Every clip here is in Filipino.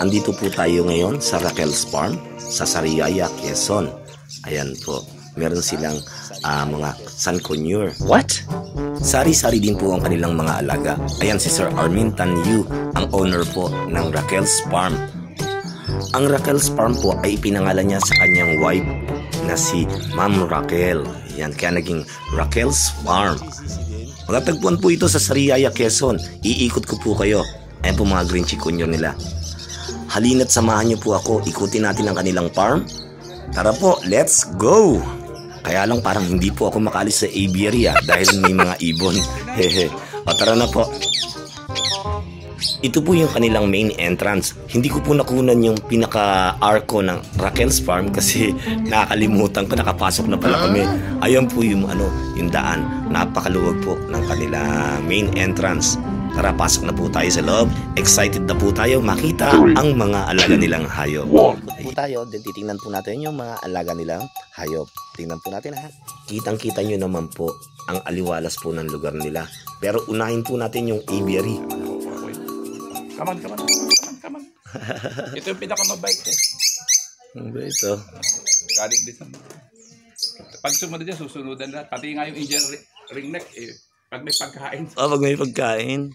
Andito po tayo ngayon sa Raquel's Farm sa Sariaya, Quezon. Ayan po, meron silang mga Sanconure. What? Sari-sari din po ang kanilang mga alaga. Ayan si Sir Armin Tanyu, ang owner po ng Raquel's Farm. Ang Raquel's Farm po ay ipinangalan niya sa kanyang wife na si Ma'am Raquel. Yan, kaya naging Raquel's Farm. Matatagpuan po ito sa Sariaya, Quezon. Iikot ko po kayo. Ayan po mga green chikunyo nila. Halina't samahan niyo po ako. Ikutin natin ang kanilang farm. Tara po, let's go! Kaya lang parang hindi po ako makalis sa aviary dahil may mga ibon. Hehe. O tara na po. Ito po yung kanilang main entrance. Hindi ko po nakunan yung pinaka-arco ng Raquel's Farm kasi nakakalimutan ko, nakapasok na pala kami. Ayan po yung yung daan. Napakaluwag po ng kanila main entrance. Tara, pasok na po tayo sa loob. Excited na po tayo makita ang mga alaga nilang hayop. Po tayo, then titingnan po natin yung mga alaga nilang hayop. Tingnan po natin ha. Kitang-kita nyo naman po ang aliwalas po ng lugar nila. Pero unahin po natin yung aviary. Come on. Ito yung pinakamabait eh. Ano ba ito? Galing din sa... Pag sumunod dyan, susunudan lahat. Pati nga yung Indian ringneck eh. Pag may pagkain. Pag may pagkain.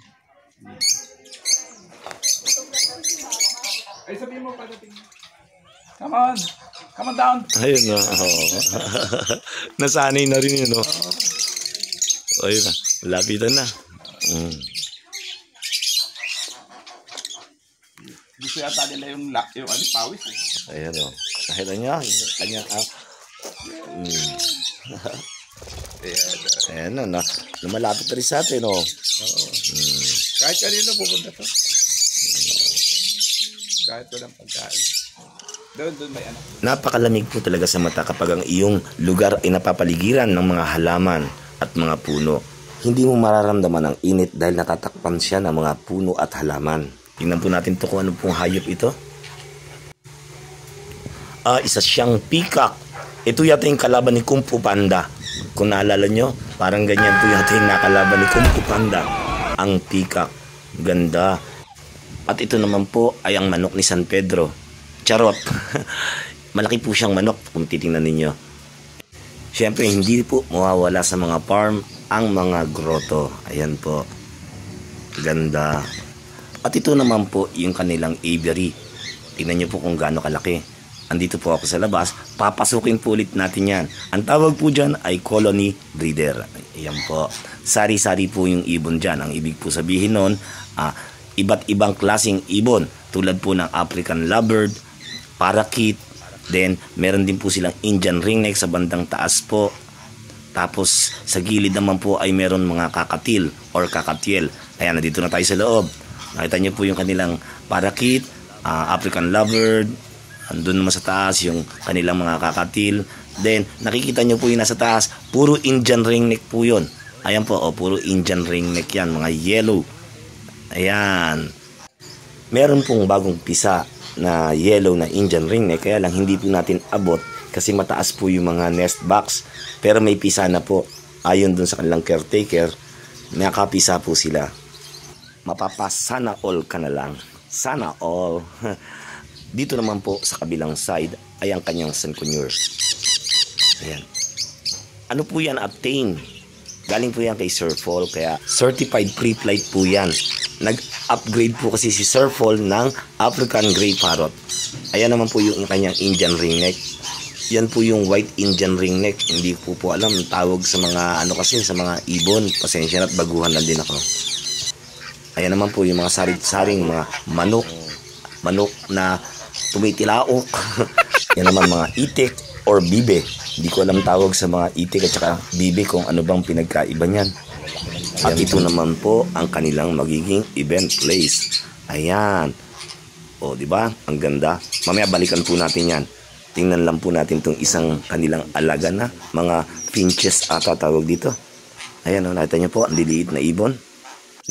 Ay, sabihin mo pagdating. Come on down. Ayun na. Nasanay na rin yun, no? Ayun na. Lapitan na. Gusto yata nila yung pawis eh. Ayan o. Nakita niya. Ayan na. Lumalapit na rin sa atin o. Kahit kanino pupunta to. Kahit walang pagkain. Doon may anak. Napakalamig po talaga sa mata kapag ang iyong lugar ay napapaligiran ng mga halaman at mga puno. Hindi mo mararamdaman ang init dahil natatakpan siya ng mga puno at halaman. Tingnan po natin to kung ano pong hayop ito. Isa siyang peacock. Ito yata yung kalaban ni Kung Fu Panda. Kung naalala nyo, parang ganyan po yata yung nakalaban ni Kung Fu Panda. Ang peacock. Ganda. At ito naman po ay ang manok ni San Pedro. Charot. Malaki po siyang manok kung titingnan ninyo. Siyempre, hindi po mawawala sa mga farm ang mga grotto. Ayan po. Ganda. At ito naman po yung kanilang aviary. Tingnan nyo po kung gaano kalaki. Andito po ako sa labas. Papasukin po ulit natin yan. Ang tawag po dyan ay colony breeder. Ayan po. Sari-sari po yung ibon dyan. Ang ibig po sabihin nun, iba't ibang klaseng ibon. Tulad po ng African lovebird, parakeet. Then, meron din po silang Indian ringneck sa bandang taas po. Tapos, sa gilid naman po ay meron mga kakatil or kakatiel. Ayan, nandito na tayo sa loob. Nakita niyo po yung kanilang parakeet, African lovebird. Andun naman sa taas yung kanilang mga kakatil. Then, nakikita nyo po yung nasa taas. Puro Indian ringneck po yun. Ayan po, puro Indian ringneck yan. Mga yellow. Ayan. Meron pong bagong pisa na yellow na Indian ringneck. Kaya lang hindi po natin abot kasi mataas po yung mga nest box. Pero may pisa na po. Ayon dun sa kanilang caretaker, nakapisa po sila. Mapapasana all ka na lang. Sana all. Dito naman po sa kabilang side ay ang kanyang Sanconure. Ayan. Ano po yan? Obtain. Galing po yan kay Sir Paul. Kaya certified pre-flight po yan. Nag-upgrade po kasi si Sir Paul ng African Grey Parrot. Ayan naman po yung kanyang Indian ringneck. Yan po yung white Indian ringneck. Hindi po alam tawag sa mga kasi sa mga ibon. Pasensya na at baguhan lang din ako. Ayan naman po yung mga saring mga manok na tumitilaok. Yan naman mga itik or bibe. Hindi ko alam tawag sa mga itik at saka bibe kung ano bang pinagkaiba niyan. At ito naman po ang kanilang magiging event place. Ayan. O, di ba? Ang ganda. Mamaya balikan po natin yan. Tingnan lang po natin tong isang kanilang alaga na mga finches ata tawag dito. Ayan, nakita niyo po ang liliit na ibon.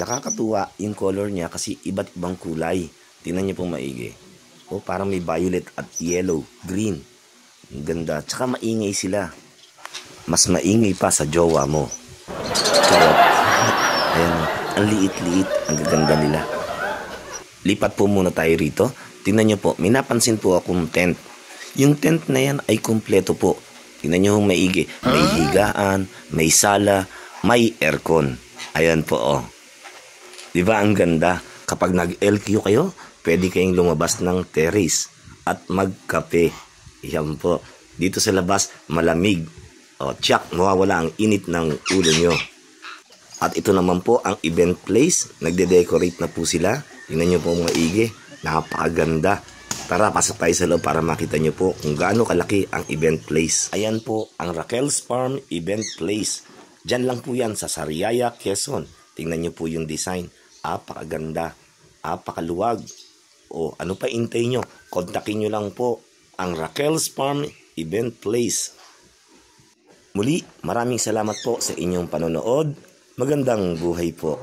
Nakakatuwa yung color niya kasi iba't ibang kulay. Tingnan niyo po maigi. Parang may violet at yellow, green. Ang ganda. Tsaka maingay sila. Mas maingay pa sa jowa mo. Charot. Ayan. Ang liit-liit. Ang gaganda nila. lipat po muna tayo rito. Tingnan nyo po, may napansin po akong tent. Yung tent na yan ay kumpleto po. Tingnan nyo maigi. May higaan, may sala, may aircon. Ayan po, oh. Diba ang ganda? Kapag nag-LQ kayo, pwede kayong lumabas ng terrace at magkape. Yan po. Dito sa labas, malamig. O, tsak, mawawala ang init ng ulo nyo. At ito naman po ang event place. Nagde-decorate na po sila. Tingnan nyo po maigi. Napakaganda. Tara, pasok tayo sa loob para makita nyo po kung gaano kalaki ang event place. Ayan po ang Raquel's Farm Event Place. Diyan lang po yan sa Sariaya, Quezon. Tingnan nyo po yung design. Apakaganda. Apakaluwag. O ano pa intay nyo? Kontakin nyo lang po ang Raquel's Farm Event Place. Muli, maraming salamat po sa inyong panonood. Magandang buhay po.